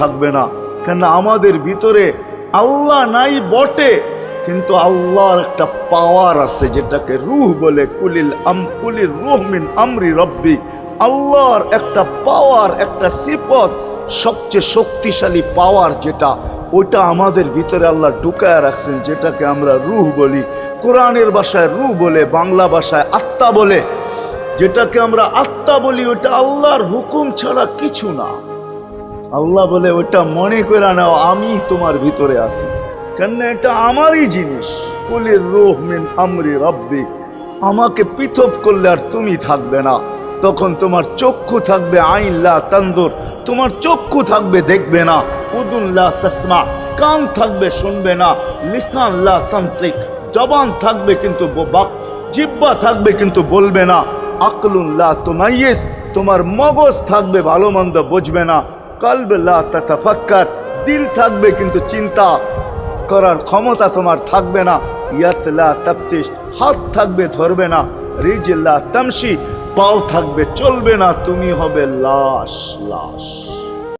থাকবে না। কেন আমাদের ভিতরে আল্লাহ নাই বটে, কিন্তু আল্লাহর একটা পাওয়ার আছে যেটাকে রূহ বলে। কুলির রূহ মিন আমরি রব্বি। আল্লাহর একটা পাওয়ার, একটা সিফত, সবচেয়ে শক্তিশালী পাওয়ার যেটা, ওইটা আমাদের ভিতরে আল্লাহ ঢুকায় রাখছেন, যেটাকে আমরা রূহ বলি। কোরআনের ভাষায় রূহ বলে, বাংলা ভাষায় আত্মা বলে। যেটাকে আমরা আত্মা বলি ওটা আল্লাহর হুকুম ছাড়া কিছু না। আল্লাহ বলে ওটা মনে করে নাও আমি তোমার ভিতরে আছি, কেন এটা আমারই জিনিস। কুলির রূহ মিন আমরি রব্বি। আমাকে পৃথক করলে আর তুমি থাকবে না, তখন তোমার চক্ষু থাকবে আইন লা তানজুর, তোমার চক্ষু থাকবে দেখবে না। উদুন লা তাসমা, কান থাকবে শুনবে না। লিসান লা তান্তিক, জবান থাকবে কিন্তু জিহ্বা থাকবে কিন্তু বলবে না। আকলুন লা তুমাইয়িজ, তোমার মগজ থাকবে ভালো মন্দ বুঝবে না। কলব লা তাতাফাক্কার, দিল থাকবে কিন্তু চিন্তা করার ক্ষমতা তোমার থাকবে না। ইয়াত লা তাফতিশ, হাত থাকবে ধরবে না। রিজল লা তামশি, পাও থাকবে চলবে না। তুমি হবে লাশ।